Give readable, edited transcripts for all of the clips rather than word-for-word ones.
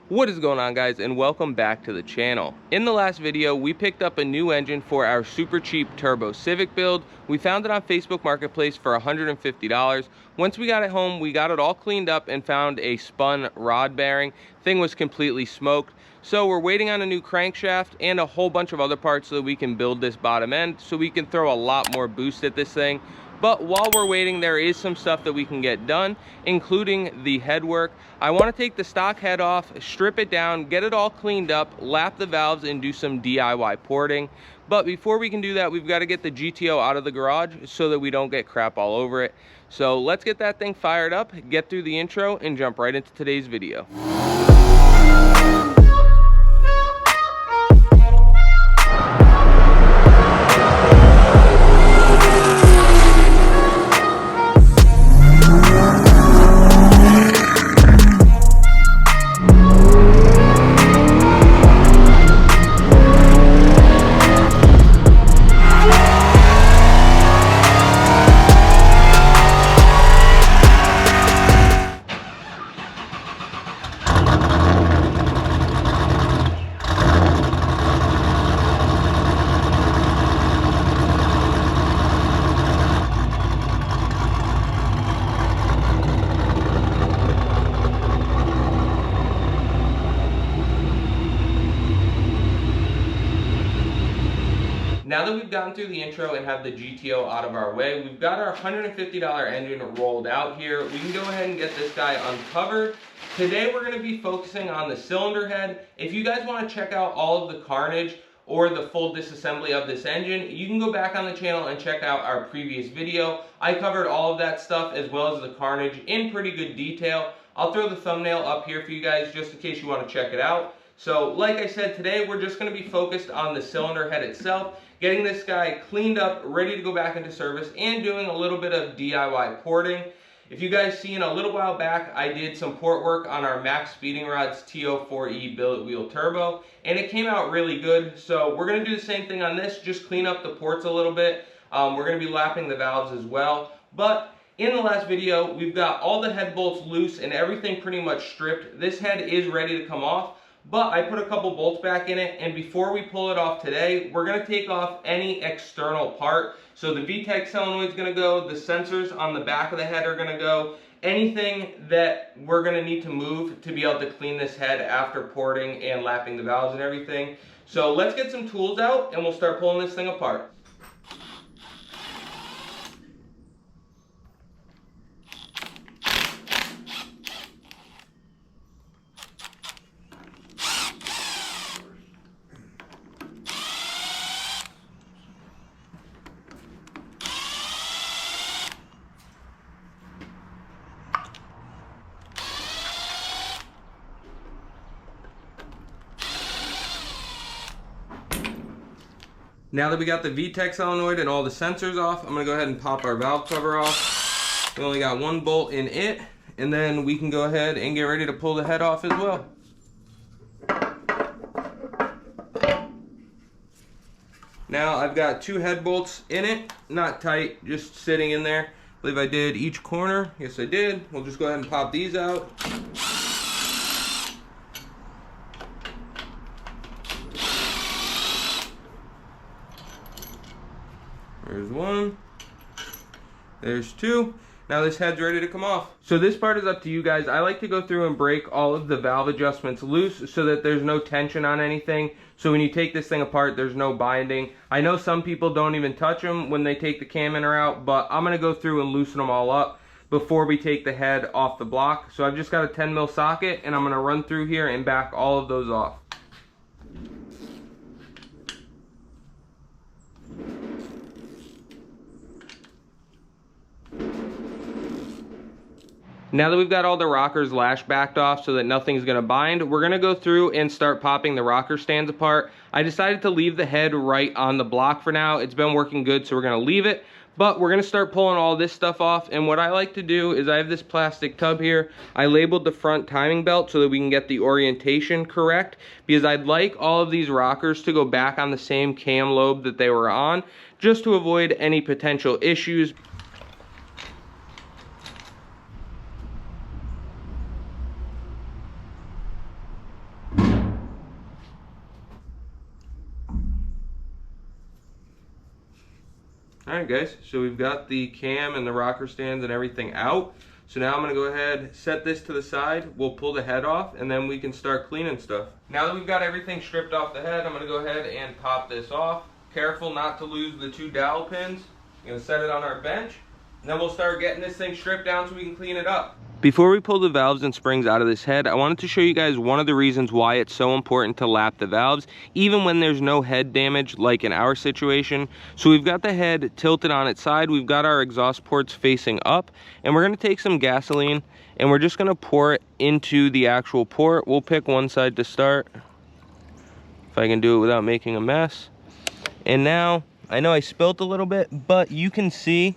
What is going on, guys, and welcome back to the channel. In the last video, we picked up a new engine for our super cheap turbo Civic build. We found it on Facebook Marketplace for $150. Once we got it home, we got it all cleaned up and found a spun rod bearing. Thing was completely smoked. So we're waiting on a new crankshaft and a whole bunch of other parts so that we can build this bottom end so we can throw a lot more boost at this thing. But while we're waiting, there is some stuff that we can get done, including the head work. I want to take the stock head off, strip it down, get it all cleaned up, lap the valves, and do some DIY porting. But before we can do that, we've got to get the GTO out of the garage so that we don't get crap all over it. So let's get that thing fired up, get through the intro, and jump right into today's video. Now that we've gotten through the intro and have the GTO out of our way, we've got our $150 engine rolled out here. We can go ahead and get this guy uncovered. Today we're going to be focusing on the cylinder head. If you guys want to check out all of the carnage or the full disassembly of this engine, you can go back on the channel and check out our previous video. I covered all of that stuff as well as the carnage in pretty good detail. I'll throw the thumbnail up here for you guys just in case you want to check it out. So like I said, today we're just going to be focused on the cylinder head itself, getting this guy cleaned up, ready to go back into service, and doing a little bit of DIY porting. If you guys seen a little while back, I did some port work on our Max Speeding Rods TO4E billet wheel turbo, and it came out really good. So we're going to do the same thing on this, just clean up the ports a little bit. We're going to be lapping the valves as well. But in the last video, we've got all the head bolts loose and everything pretty much stripped. This head is ready to come off. But I put a couple bolts back in it, and before we pull it off today, we're going to take off any external part. So the VTEC solenoid is going to go, the sensors on the back of the head are going to go, anything that we're going to need to move to be able to clean this head after porting and lapping the valves and everything. So let's get some tools out and we'll start pulling this thing apart. Now that we got the VTEC solenoid and all the sensors off, I'm going to go ahead and pop our valve cover off. We only got one bolt in it, and then we can go ahead and get ready to pull the head off as well. Now I've got two head bolts in it, not tight, just sitting in there. I believe I did each corner. Yes, I did. We'll just go ahead and pop these out. There's one, there's two. Now this head's ready to come off. So this part is up to you guys. I like to go through and break all of the valve adjustments loose so that there's no tension on anything. So when you take this thing apart, there's no binding. I know some people don't even touch them when they take the cam inner out, but I'm gonna go through and loosen them all up before we take the head off the block. So I've just got a 10 mil socket and I'm gonna run through here and back all of those off. Now that we've got all the rockers lash backed off so that nothing's going to bind, we're going to go through and start popping the rocker stands apart. I decided to leave the head right on the block for now. It's been working good, so we're going to leave it. But we're going to start pulling all this stuff off, and what I like to do is I have this plastic tub here. I labeled the front timing belt so that we can get the orientation correct, because I'd like all of these rockers to go back on the same cam lobe that they were on, just to avoid any potential issues. Alright guys, so we've got the cam and the rocker stands and everything out. So now I'm going to go ahead, set this to the side, we'll pull the head off, and then we can start cleaning stuff. Now that we've got everything stripped off the head, I'm going to go ahead and pop this off. Careful not to lose the 2 dowel pins. I'm going to set it on our bench, and then we'll start getting this thing stripped down so we can clean it up. Before we pull the valves and springs out of this head, I wanted to show you guys one of the reasons why it's so important to lap the valves, even when there's no head damage like in our situation. So we've got the head tilted on its side, we've got our exhaust ports facing up, and we're gonna take some gasoline and we're just gonna pour it into the actual port. We'll pick one side to start, if I can do it without making a mess. And now, I know I spilt a little bit, but you can see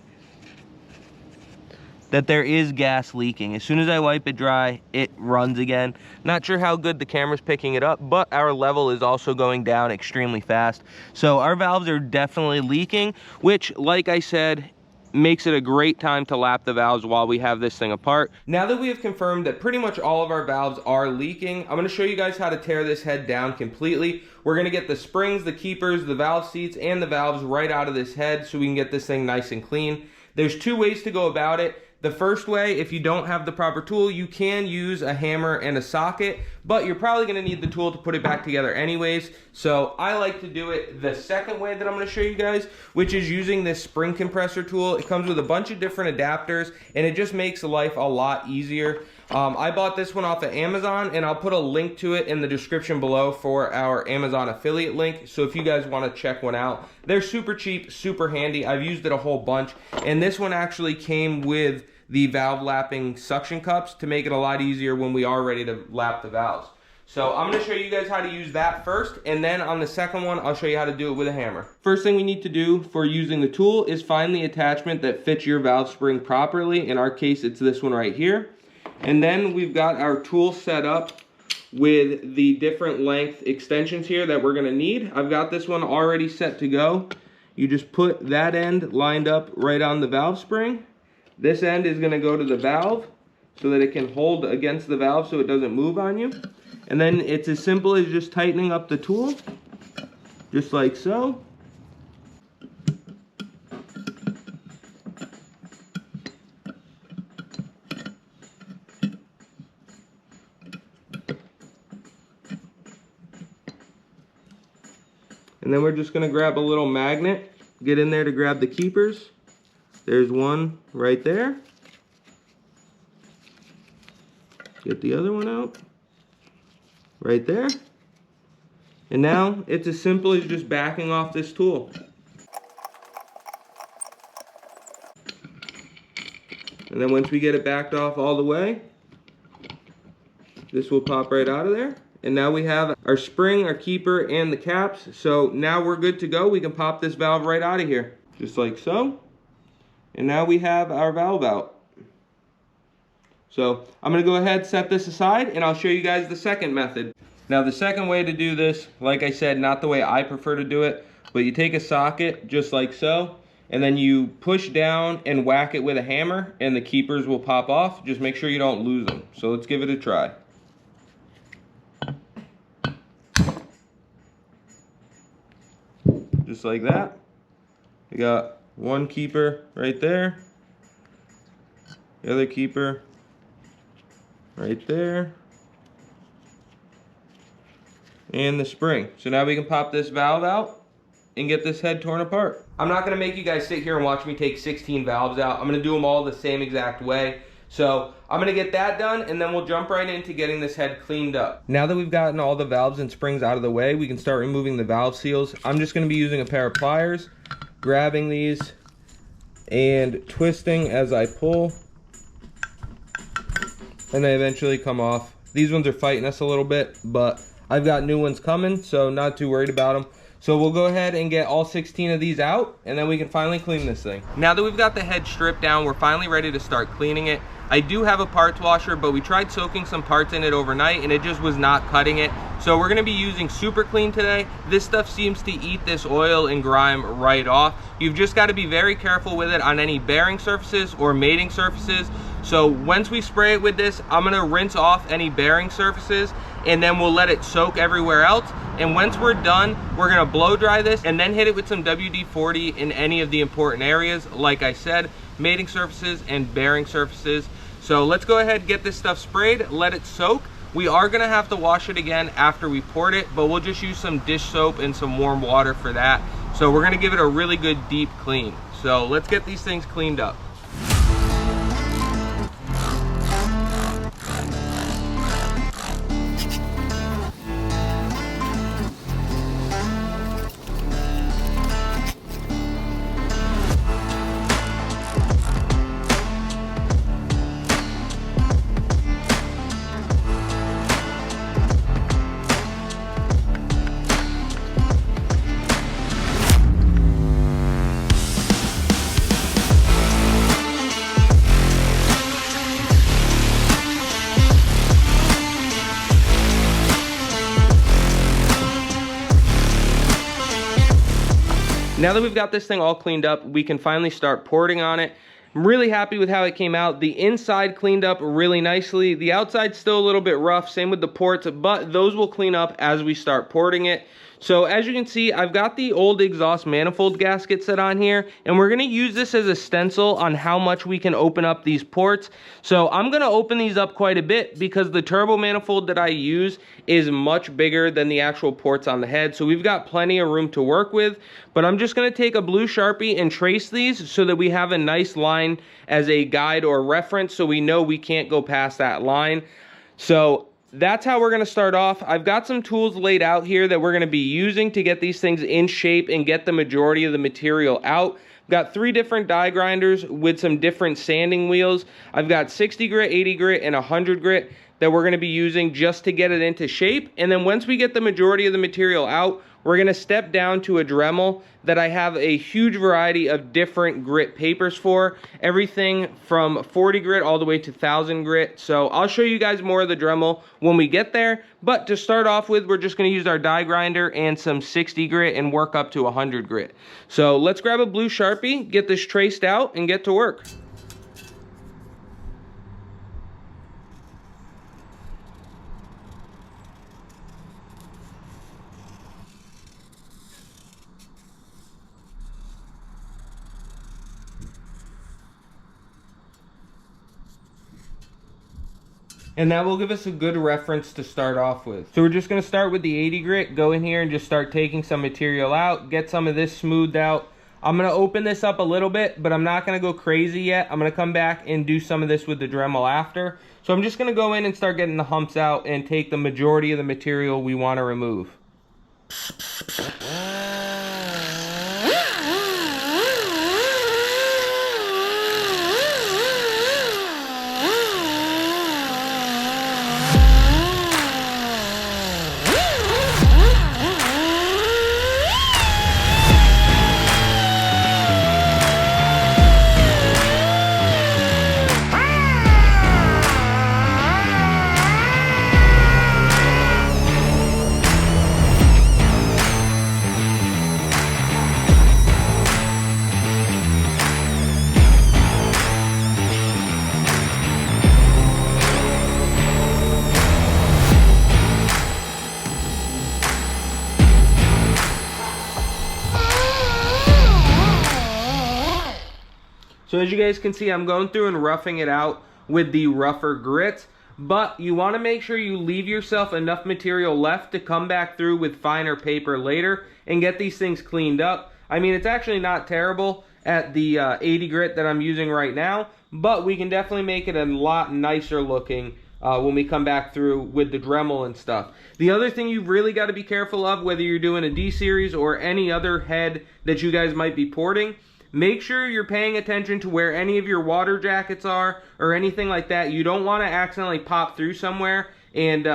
that there is gas leaking. As soon as I wipe it dry, it runs again. Not sure how good the camera's picking it up, but our level is also going down extremely fast. So our valves are definitely leaking, which, like I said, makes it a great time to lap the valves while we have this thing apart. Now that we have confirmed that pretty much all of our valves are leaking, I'm gonna show you guys how to tear this head down completely. We're gonna get the springs, the keepers, the valve seats, and the valves right out of this head so we can get this thing nice and clean. There's 2 ways to go about it. The first way, if you don't have the proper tool, you can use a hammer and a socket, but you're probably gonna need the tool to put it back together anyways. So I like to do it the second way that I'm gonna show you guys, which is using this spring compressor tool. It comes with a bunch of different adapters, and it just makes life a lot easier. I bought this one off of Amazon, and I'll put a link to it in the description below for our Amazon affiliate link. So if you guys want to check one out, they're super cheap, super handy. I've used it a whole bunch, and this one actually came with the valve lapping suction cups to make it a lot easier when we are ready to lap the valves. So I'm going to show you guys how to use that first, and then on the second one, I'll show you how to do it with a hammer. First thing we need to do for using the tool is find the attachment that fits your valve spring properly. In our case, it's this one right here. And then we've got our tool set up with the different length extensions here that we're going to need. I've got this one already set to go. You just put that end lined up right on the valve spring. This end is going to go to the valve so that it can hold against the valve so it doesn't move on you. And then it's as simple as just tightening up the tool, just like so. And then we're just going to grab a little magnet, get in there to grab the keepers. There's one right there. Get the other one out. Right there. And now it's as simple as just backing off this tool. And then once we get it backed off all the way, this will pop right out of there. And now we have our spring, our keeper, and the caps. So now we're good to go. We can pop this valve right out of here, just like so. And now we have our valve out. So I'm gonna go ahead, set this aside, and I'll show you guys the second method. Now the second way to do this, like I said, not the way I prefer to do it, but you take a socket just like so, and then you push down and whack it with a hammer, and the keepers will pop off. Just make sure you don't lose them. So let's give it a try. Just like that. We got one keeper right there, the other keeper right there, and the spring. So now we can pop this valve out and get this head torn apart. I'm not gonna make you guys sit here and watch me take 16 valves out. I'm gonna do them all the same exact way. So I'm gonna get that done, and then we'll jump right into getting this head cleaned up. Now that we've gotten all the valves and springs out of the way, we can start removing the valve seals. I'm just gonna be using a pair of pliers, grabbing these and twisting as I pull, and they eventually come off. These ones are fighting us a little bit, but I've got new ones coming, so not too worried about them. So we'll go ahead and get all 16 of these out, and then we can finally clean this thing. Now that we've got the head stripped down, we're finally ready to start cleaning it. I do have a parts washer, but we tried soaking some parts in it overnight and it just was not cutting it. So we're gonna be using Super Clean today. This stuff seems to eat this oil and grime right off. You've just gotta be very careful with it on any bearing surfaces or mating surfaces. So once we spray it with this, I'm gonna rinse off any bearing surfaces, and then we'll let it soak everywhere else. And once we're done, we're gonna blow dry this and then hit it with some WD-40 in any of the important areas. Like I said, mating surfaces and bearing surfaces. So let's go ahead and get this stuff sprayed, let it soak. We are gonna have to wash it again after we poured it, but we'll just use some dish soap and some warm water for that. So we're gonna give it a really good deep clean. So let's get these things cleaned up. Now that we've got this thing all cleaned up, we can finally start porting on it. I'm really happy with how it came out. The inside cleaned up really nicely. The outside's still a little bit rough, same with the ports, but those will clean up as we start porting it. So as you can see, I've got the old exhaust manifold gasket set on here, and we're gonna use this as a stencil on how much we can open up these ports. So I'm gonna open these up quite a bit because the turbo manifold that I use is much bigger than the actual ports on the head. So we've got plenty of room to work with, but I'm just gonna take a blue Sharpie and trace these so that we have a nice line as a guide or reference so we know we can't go past that line. So that's how we're gonna start off. I've got some tools laid out here that we're gonna be using to get these things in shape and get the majority of the material out. I've got 3 different die grinders with some different sanding wheels. I've got 60 grit, 80 grit, and 100 grit that we're gonna be using just to get it into shape. And then once we get the majority of the material out, we're gonna step down to a Dremel that I have a huge variety of different grit papers for. Everything from 40 grit all the way to 1000 grit. So I'll show you guys more of the Dremel when we get there. But to start off with, we're just gonna use our die grinder and some 60 grit and work up to 100 grit. So let's grab a blue Sharpie, get this traced out, and get to work. And that will give us a good reference to start off with. So we're just gonna start with the 80 grit, go in here and just start taking some material out, get some of this smoothed out. I'm gonna open this up a little bit, but I'm not gonna go crazy yet. I'm gonna come back and do some of this with the Dremel after. So I'm just gonna go in and start getting the humps out and take the majority of the material we wanna remove. So as you guys can see, I'm going through and roughing it out with the rougher grit, but you want to make sure you leave yourself enough material left to come back through with finer paper later and get these things cleaned up. I mean, it's actually not terrible at the 80 grit that I'm using right now, but we can definitely make it a lot nicer looking when we come back through with the Dremel and stuff. The other thing you've really got to be careful of, whether you're doing a D series or any other head that you guys might be porting, make sure you're paying attention to where any of your water jackets are or anything like that. You don't want to accidentally pop through somewhere and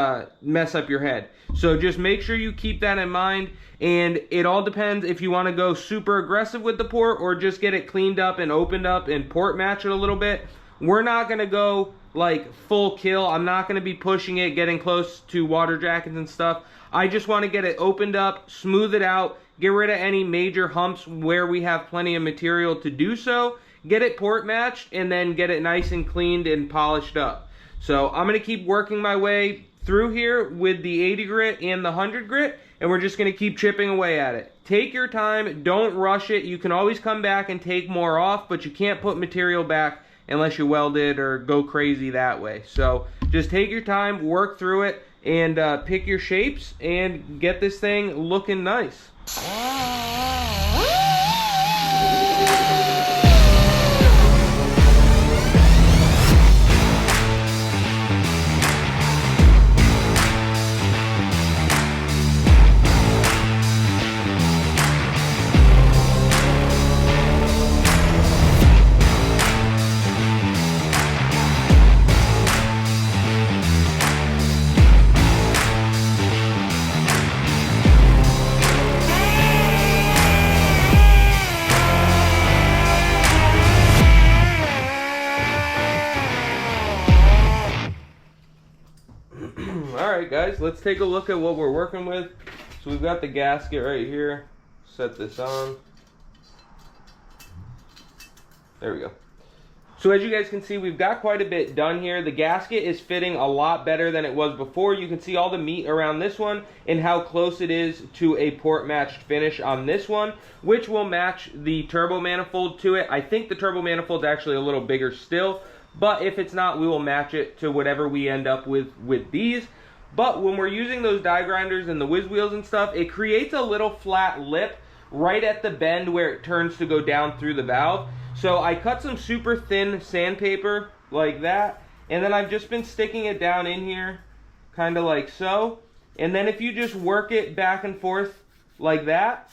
mess up your head. So just make sure you keep that in mind, and it all depends if you want to go super aggressive with the port or just get it cleaned up and opened up and port match it a little bit. We're not going to go like full kill. I'm not going to be pushing it, getting close to water jackets and stuff. I just want to get it opened up, smooth it out, get rid of any major humps where we have plenty of material to do so, get it port matched, and then get it nice and cleaned and polished up. So I'm going to keep working my way through here with the 80 grit and the 100 grit, and we're just gonna keep chipping away at it. Take your time, don't rush it. You can always come back and take more off, but you can't put material back unless you weld it or go crazy that way. So just take your time, work through it, and pick your shapes and get this thing looking nice. Alright guys, let's take a look at what we're working with. So we've got the gasket right here. Set this on. There we go. So as you guys can see, we've got quite a bit done here. The gasket is fitting a lot better than it was before. You can see all the meat around this one and how close it is to a port matched finish on this one, which will match the turbo manifold to it. I think the turbo manifold is actually a little bigger still, but if it's not, we will match it to whatever we end up with these. But when we're using those die grinders and the whiz wheels and stuff, it creates a little flat lip right at the bend where it turns to go down through the valve. So I cut some super thin sandpaper like that, and then I've just been sticking it down in here, kind of like so. And then if you just work it back and forth like that,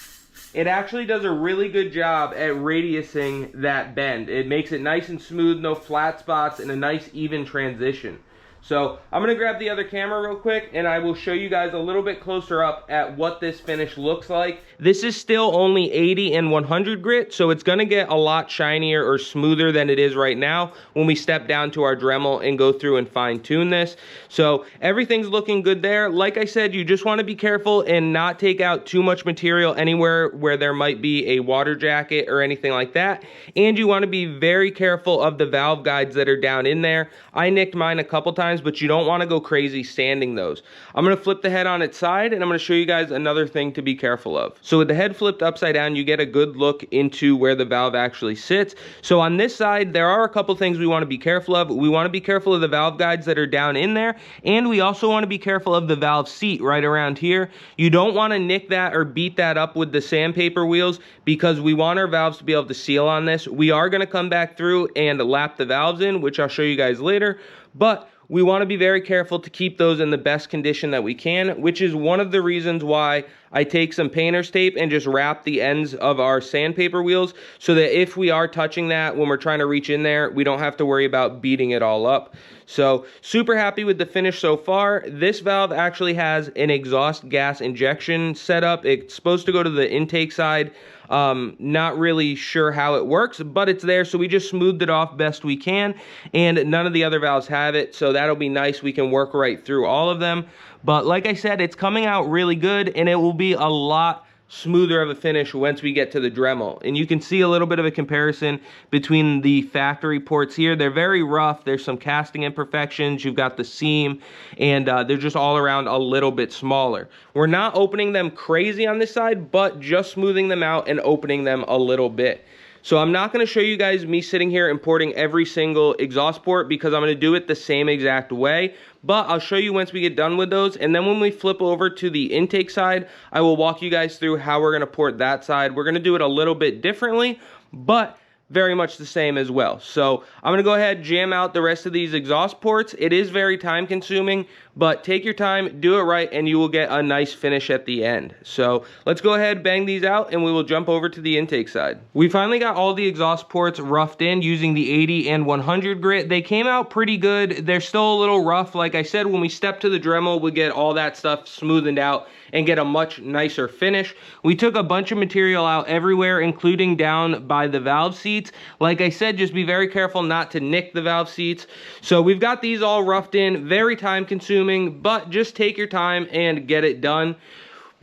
it actually does a really good job at radiusing that bend. It makes it nice and smooth, no flat spots, and a nice even transition. So I'm gonna grab the other camera real quick and I will show you guys a little bit closer up at what this finish looks like. This is still only 80 and 100 grit, so it's gonna get a lot shinier or smoother than it is right now when we step down to our Dremel and go through and fine tune this. So everything's looking good there. Like I said, you just wanna be careful and not take out too much material anywhere where there might be a water jacket or anything like that. And you wanna be very careful of the valve guides that are down in there. I nicked mine a couple times, but you don't want to go crazy sanding those. I'm going to flip the head on its side and I'm going to show you guys another thing to be careful of. So with the head flipped upside down, you get a good look into where the valve actually sits. So on this side, there are a couple things we want to be careful of. We want to be careful of the valve guides that are down in there, and we also want to be careful of the valve seat right around here. You don't want to nick that or beat that up with the sandpaper wheels because we want our valves to be able to seal on this. We are going to come back through and lap the valves in, which I'll show you guys later, but we want to be very careful to keep those in the best condition that we can, which is one of the reasons why I take some painter's tape and just wrap the ends of our sandpaper wheels so that if we are touching that when we're trying to reach in there, we don't have to worry about beating it all up. So super happy with the finish so far. This valve actually has an exhaust gas injection setup. It's supposed to go to the intake side. Not really sure how it works, but it's there, so we just smoothed it off best we can, and none of the other valves have it, so that'll be nice. We can work right through all of them. But like I said, it's coming out really good, and it will be a lot smoother of a finish once we get to the Dremel. And you can see a little bit of a comparison between the factory ports here. They're very rough. There's some casting imperfections. You've got the seam, and they're just all around a little bit smaller. We're not opening them crazy on this side, but just smoothing them out and opening them a little bit. So I'm not going to show you guys me sitting here importing every single exhaust port because I'm going to do it the same exact way, but I'll show you once we get done with those. And then when we flip over to the intake side, I will walk you guys through how we're going to port that side. We're going to do it a little bit differently, but very much the same as well. So I'm going to go ahead and jam out the rest of these exhaust ports. It is very time consuming, but take your time, do it right, and you will get a nice finish at the end. So let's go ahead, bang these out, and we will jump over to the intake side. We finally got all the exhaust ports roughed in using the 80 and 100 grit. They came out pretty good. They're still a little rough. Like I said, when we step to the Dremel, we get all that stuff smoothened out and get a much nicer finish. We took a bunch of material out everywhere, including down by the valve seats. Like I said, just be very careful not to nick the valve seats. So we've got these all roughed in, very time consuming, but just take your time and get it done.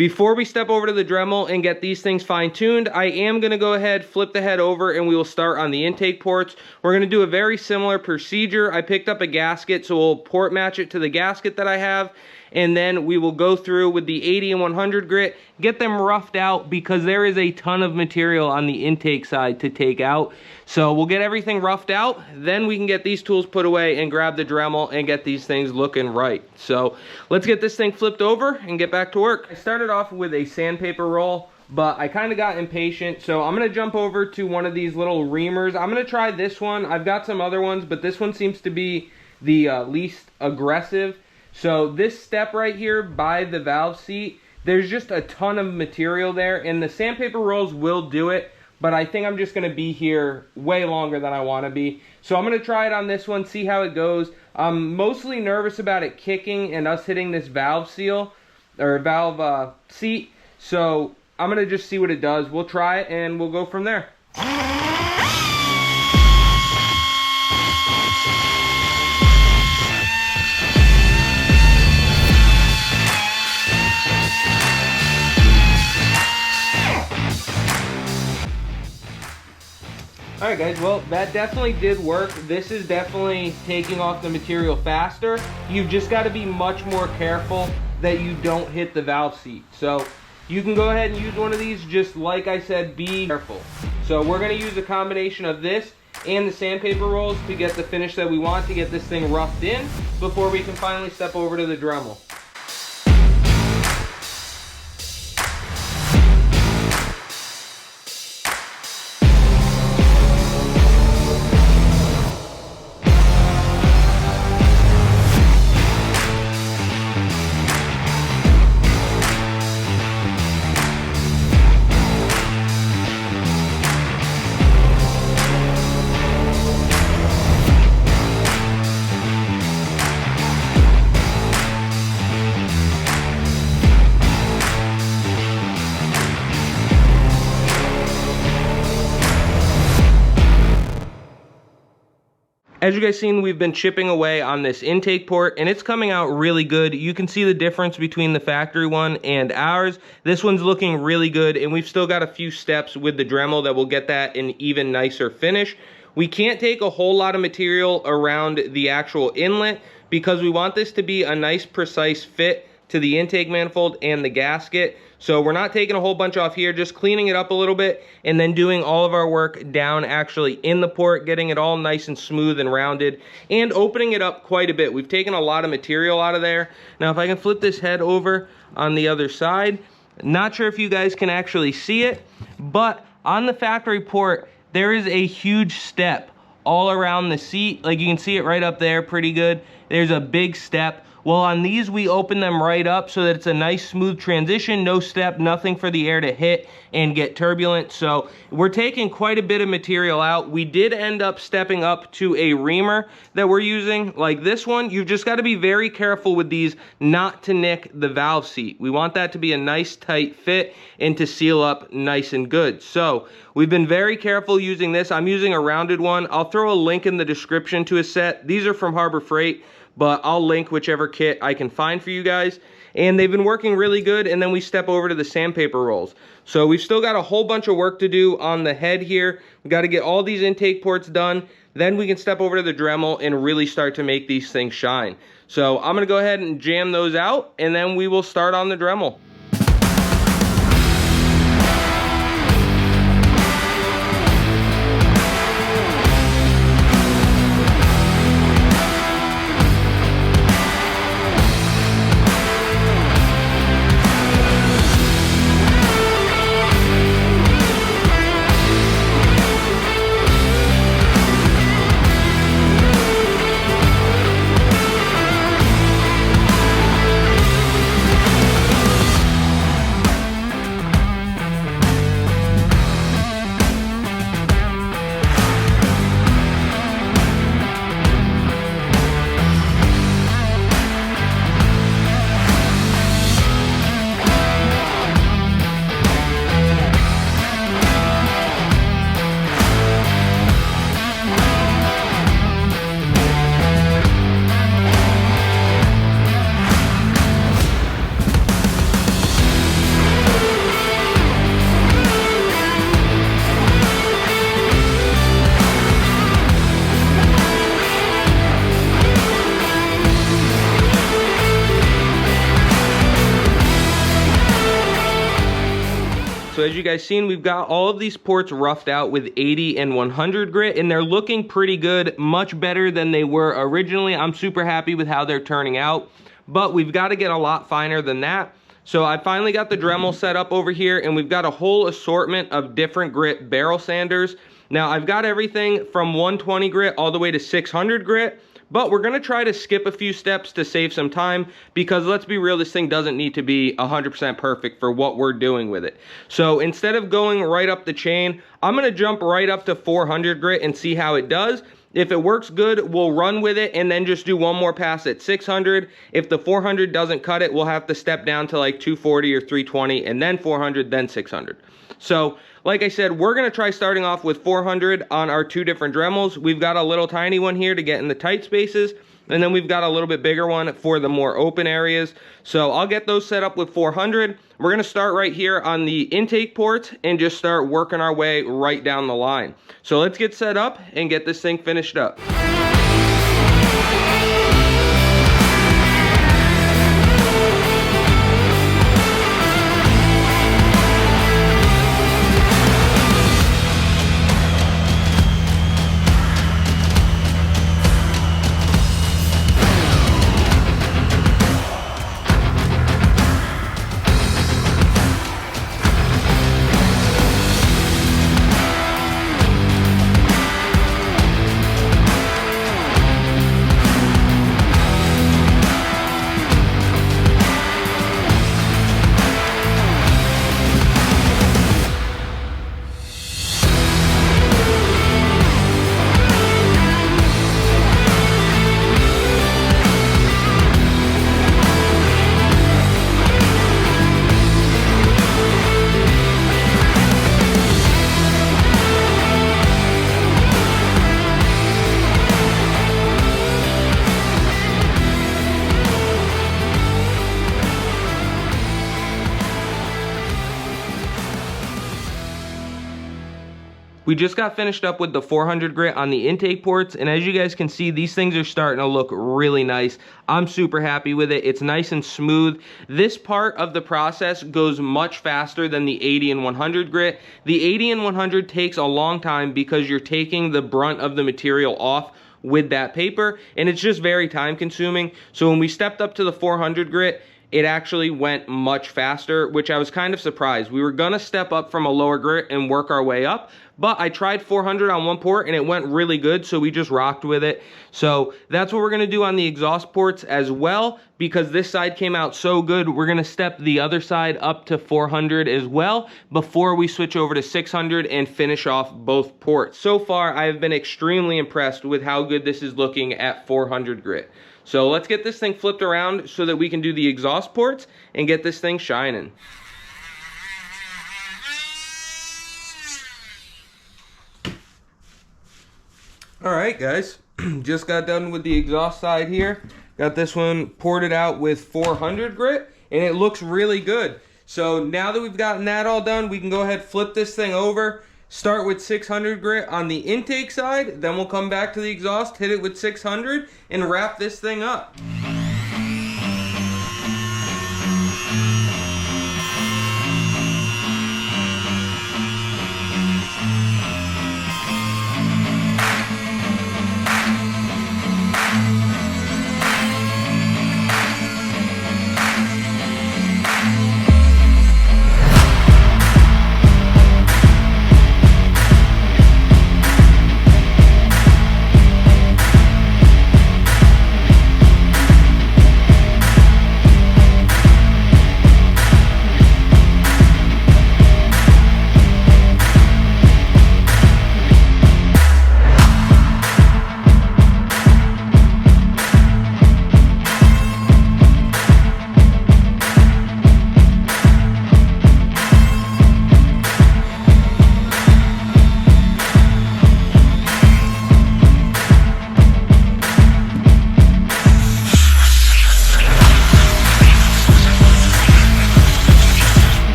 Before we step over to the Dremel and get these things fine-tuned, I am going to go ahead, flip the head over, and we will start on the intake ports. We're going to do a very similar procedure. I picked up a gasket, so we'll port match it to the gasket that I have, and then we will go through with the 80 and 100 grit, get them roughed out because there is a ton of material on the intake side to take out. So we'll get everything roughed out, then we can get these tools put away and grab the Dremel and get these things looking right. So let's get this thing flipped over and get back to work. I started off with a sandpaper roll, but I kind of got impatient, so I'm going to jump over to one of these little reamers. I'm going to try this one. I've got some other ones, but this one seems to be the least aggressive. So this step right here by the valve seat, there's just a ton of material there, and the sandpaper rolls will do it, but I think I'm just going to be here way longer than I want to be. So I'm going to try it on this one, see how it goes. I'm mostly nervous about it kicking and us hitting this valve seal, or valve seat, so I'm going to just see what it does. We'll try it, and we'll go from there. Alright guys, well that definitely did work. This is definitely taking off the material faster. You've just got to be much more careful that you don't hit the valve seat. So you can go ahead and use one of these, just like I said, be careful. So we're going to use a combination of this and the sandpaper rolls to get the finish that we want, to get this thing roughed in before we can finally step over to the Dremel. As you guys seen, we've been chipping away on this intake port, and it's coming out really good. You can see the difference between the factory one and ours. This one's looking really good, and we've still got a few steps with the Dremel that will get that an even nicer finish. We can't take a whole lot of material around the actual inlet because we want this to be a nice, precise fit to the intake manifold and the gasket. So we're not taking a whole bunch off here, just cleaning it up a little bit and then doing all of our work down actually in the port, getting it all nice and smooth and rounded and opening it up quite a bit. We've taken a lot of material out of there. Now if I can flip this head over on the other side, not sure if you guys can actually see it, but on the factory port, there is a huge step all around the seat. Like you can see it right up there pretty good. There's a big step. Well, on these, we open them right up so that it's a nice smooth transition, no step, nothing for the air to hit and get turbulent. So we're taking quite a bit of material out. We did end up stepping up to a reamer that we're using, like this one. You've just got to be very careful with these not to nick the valve seat. We want that to be a nice tight fit and to seal up nice and good. So we've been very careful using this. I'm using a rounded one. I'll throw a link in the description to a set. These are from Harbor Freight, but I'll link whichever kit I can find for you guys. And they've been working really good. And then we step over to the sandpaper rolls. So we've still got a whole bunch of work to do on the head here. We've got to get all these intake ports done. Then we can step over to the Dremel and really start to make these things shine. So I'm going to go ahead and jam those out, and then we will start on the Dremel. So as you guys seen, we've got all of these ports roughed out with 80 and 100 grit, and they're looking pretty good, much better than they were originally. I'm super happy with how they're turning out, but we've got to get a lot finer than that. So I finally got the Dremel set up over here, and we've got a whole assortment of different grit barrel sanders. Now I've got everything from 120 grit all the way to 600 grit. But we're gonna try to skip a few steps to save some time, because let's be real, this thing doesn't need to be 100% perfect for what we're doing with it. So instead of going right up the chain, I'm gonna jump right up to 400 grit and see how it does. If it works good, we'll run with it and then just do one more pass at 600. If the 400 doesn't cut it, we'll have to step down to like 240 or 320 and then 400, then 600. So like I said, we're gonna try starting off with 400 on our two different Dremels. We've got a little tiny one here to get in the tight spaces, and then we've got a little bit bigger one for the more open areas. So I'll get those set up with 400. We're gonna start right here on the intake ports and just start working our way right down the line. So let's get set up and get this thing finished up. We just got finished up with the 400 grit on the intake ports, and as you guys can see, these things are starting to look really nice. I'm super happy with it. It's nice and smooth. This part of the process goes much faster than the 80 and 100 grit. The 80 and 100 takes a long time because you're taking the brunt of the material off with that paper, and it's just very time consuming. So when we stepped up to the 400 grit, it actually went much faster, which I was kind of surprised. We were gonna step up from a lower grit and work our way up, but I tried 400 on one port and it went really good, so we just rocked with it. So that's what we're gonna do on the exhaust ports as well. Because this side came out so good, we're gonna step the other side up to 400 as well before we switch over to 600 and finish off both ports. So far, I have been extremely impressed with how good this is looking at 400 grit. So let's get this thing flipped around so that we can do the exhaust ports and get this thing shining. All right, guys, just got done with the exhaust side here. Got this one ported out with 400 grit, and it looks really good. So now that we've gotten that all done, we can go ahead, flip this thing over, start with 600 grit on the intake side, then we'll come back to the exhaust, hit it with 600, and wrap this thing up.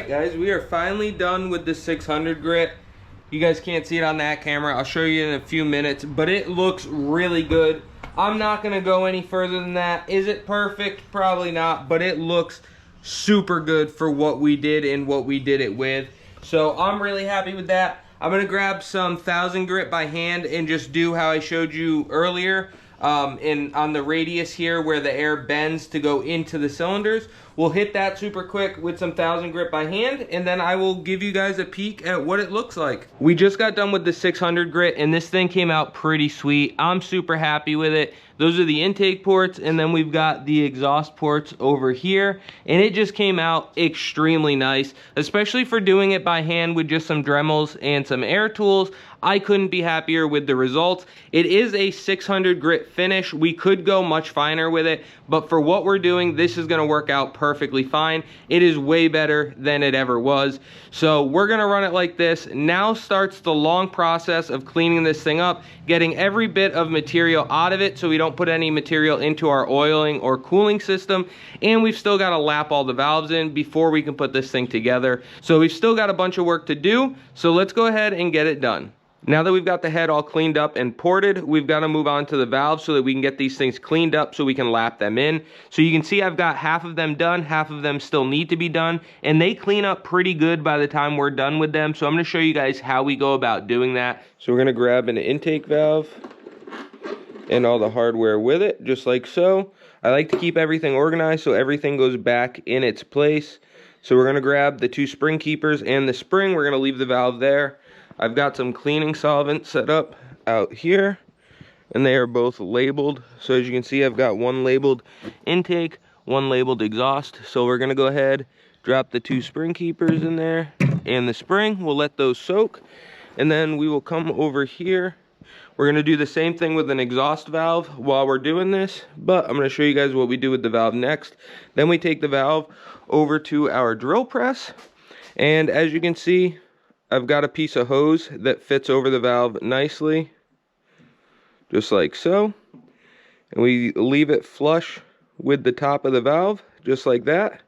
Guys, we are finally done with the 600 grit. You guys can't see it on that camera. I'll show you in a few minutes, but it looks really good. I'm not gonna go any further than that. Is it perfect? Probably not, but it looks super good for what we did and what we did it with. So I'm really happy with that. I'm gonna grab some 1000 grit by hand and just do how I showed you earlier on the radius here where the air bends to go into the cylinders. We'll hit that super quick with some 1000 grit by hand, and then I will give you guys a peek at what it looks like. We just got done with the 600 grit and this thing came out pretty sweet. I'm super happy with it. Those are the intake ports, and then we've got the exhaust ports over here, and it just came out extremely nice, especially for doing it by hand with just some Dremels and some air tools. I couldn't be happier with the results. It is a 600 grit finish. We could go much finer with it, but for what we're doing, this is gonna work out perfectly fine. It is way better than it ever was. So we're gonna run it like this. Now starts the long process of cleaning this thing up, getting every bit of material out of it so we don't put any material into our oiling or cooling system, and we've still got to lap all the valves in before we can put this thing together. So we've still got a bunch of work to do, so let's go ahead and get it done. Now that we've got the head all cleaned up and ported, we've got to move on to the valves so that we can get these things cleaned up so we can lap them in. So you can see I've got half of them done, half of them still need to be done, and they clean up pretty good by the time we're done with them. So I'm going to show you guys how we go about doing that. So we're going to grab an intake valve and all the hardware with it, just like so. I like to keep everything organized so everything goes back in its place. So we're going to grab the two spring keepers and the spring. We're going to leave the valve there. I've got some cleaning solvent set up out here, and they are both labeled. So as you can see, I've got one labeled intake, one labeled exhaust. So we're gonna go ahead, drop the two spring keepers in there and the spring. We'll let those soak, and then we will come over here. We're gonna do the same thing with an exhaust valve while we're doing this, but I'm gonna show you guys what we do with the valve next. Then we take the valve over to our drill press, and as you can see, I've got a piece of hose that fits over the valve nicely, just like so. And we leave it flush with the top of the valve, just like that.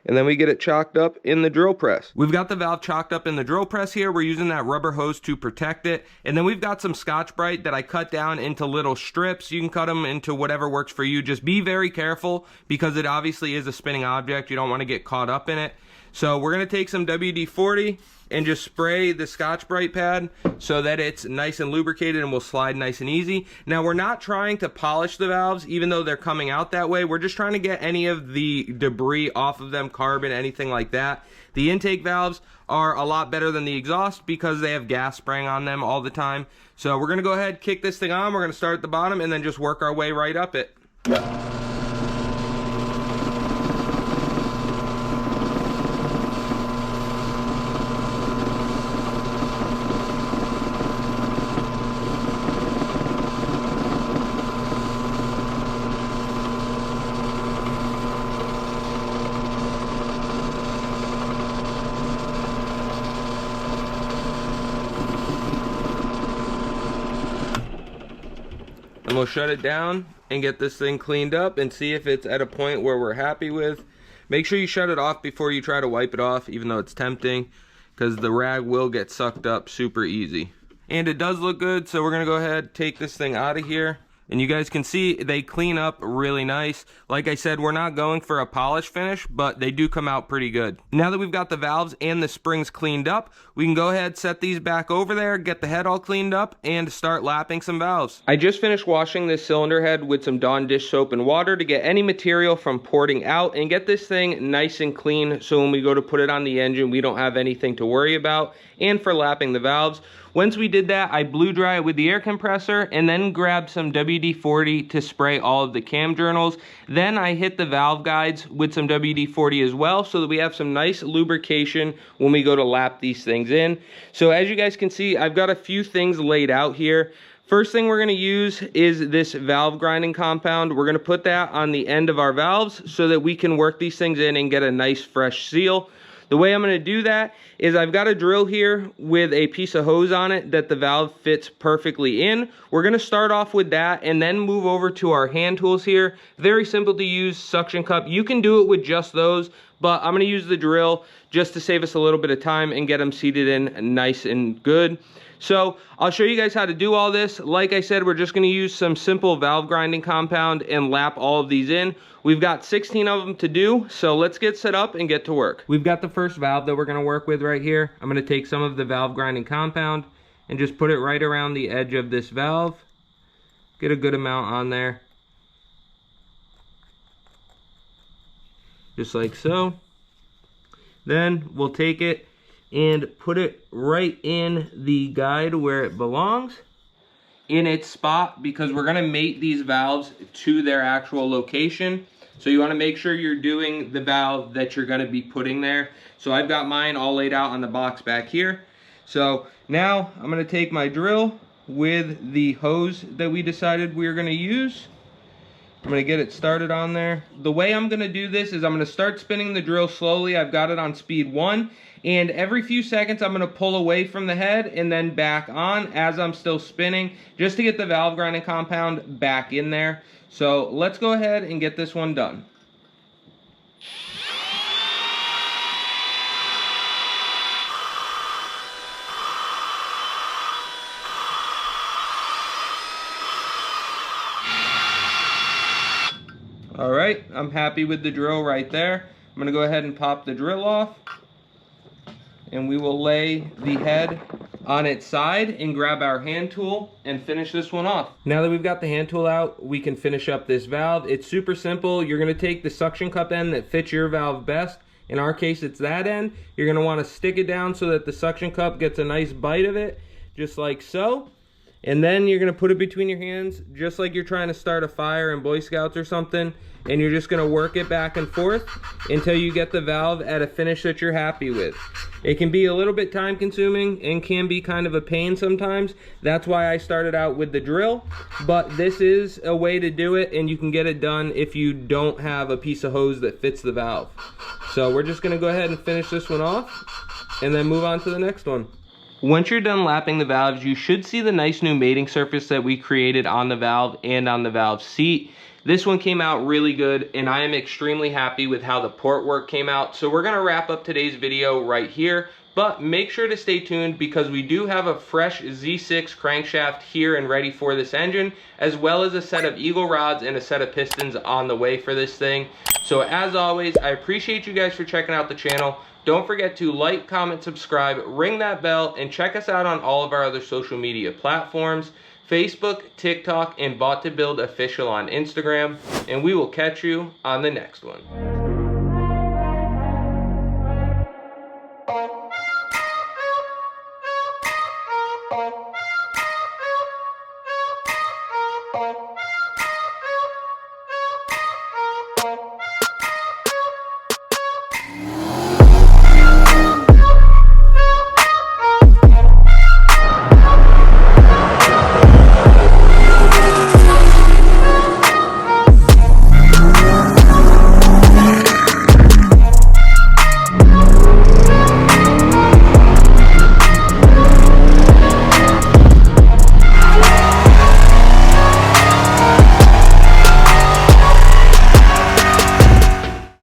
And then we get it chalked up in the drill press. We've got the valve chalked up in the drill press here. We're using that rubber hose to protect it. And then we've got some Scotch-Brite that I cut down into little strips. You can cut them into whatever works for you. Just be very careful because it obviously is a spinning object. You don't want to get caught up in it. So we're gonna take some WD-40 and just spray the Scotch-Brite pad so that it's nice and lubricated and will slide nice and easy. Now we're not trying to polish the valves even though they're coming out that way. We're just trying to get any of the debris off of them, carbon, anything like that. The intake valves are a lot better than the exhaust because they have gas spraying on them all the time. So we're gonna go ahead, kick this thing on. We're gonna start at the bottom and then just work our way right up it. And we'll shut it down and get this thing cleaned up and see if it's at a point where we're happy with. Make sure you shut it off before you try to wipe it off, even though it's tempting, because the rag will get sucked up super easy. And it does look good, so we're gonna go ahead, take this thing out of here. And you guys can see they clean up really nice. Like I said, we're not going for a polish finish, but they do come out pretty good. Now that we've got the valves and the springs cleaned up, we can go ahead, set these back over there, get the head all cleaned up, and start lapping some valves. I just finished washing this cylinder head with some Dawn dish soap and water to get any material from porting out and get this thing nice and clean so when we go to put it on the engine, we don't have anything to worry about. And for lapping the valves, once we did that, I blew dry it with the air compressor and then grabbed some WD-40 to spray all of the cam journals. Then I hit the valve guides with some WD-40 as well so that we have some nice lubrication when we go to lap these things in. So as you guys can see, I've got a few things laid out here. First thing we're gonna use is this valve grinding compound. We're gonna put that on the end of our valves so that we can work these things in and get a nice fresh seal. The way I'm gonna do that is I've got a drill here with a piece of hose on it that the valve fits perfectly in. We're gonna start off with that and then move over to our hand tools here. Very simple to use suction cup. You can do it with just those, but I'm gonna use the drill just to save us a little bit of time and get them seated in nice and good. So I'll show you guys how to do all this. Like I said, we're just gonna use some simple valve grinding compound and lap all of these in. We've got 16 of them to do, so let's get set up and get to work. We've got the first valve that we're gonna work with right here. I'm gonna take some of the valve grinding compound and just put it right around the edge of this valve. Get a good amount on there. Just like so. Then we'll take it and put it right in the guide where it belongs, in its spot, because we're gonna mate these valves to their actual location. So you wanna make sure you're doing the valve that you're gonna be putting there. So I've got mine all laid out on the box back here. So now I'm gonna take my drill with the hose that we decided we were gonna use. I'm gonna get it started on there. The way I'm gonna do this is I'm gonna start spinning the drill slowly. I've got it on speed 1, and every few seconds I'm gonna pull away from the head and then back on as I'm still spinning, just to get the valve grinding compound back in there. So let's go ahead and get this one done. All right, I'm happy with the drill right there. I'm gonna go ahead and pop the drill off, and we will lay the head on its side and grab our hand tool and finish this one off. Now that we've got the hand tool out, we can finish up this valve. It's super simple. You're gonna take the suction cup end that fits your valve best. In our case, it's that end. You're gonna wanna stick it down so that the suction cup gets a nice bite of it, just like so. And then you're gonna put it between your hands, just like you're trying to start a fire in Boy Scouts or something, and you're just gonna work it back and forth until you get the valve at a finish that you're happy with. It can be a little bit time consuming and can be kind of a pain sometimes. That's why I started out with the drill, but this is a way to do it, and you can get it done if you don't have a piece of hose that fits the valve. So we're just gonna go ahead and finish this one off and then move on to the next one. Once you're done lapping the valves, you should see the nice new mating surface that we created on the valve and on the valve seat. This one came out really good, and I am extremely happy with how the port work came out. So we're gonna wrap up today's video right here, but make sure to stay tuned because we do have a fresh Z6 crankshaft here and ready for this engine, as well as a set of eagle rods and a set of pistons on the way for this thing. So as always, I appreciate you guys for checking out the channel. Don't forget to like, comment, subscribe, ring that bell, and check us out on all of our other social media platforms. Facebook, TikTok, and Bought to Build Official on Instagram. And we will catch you on the next one.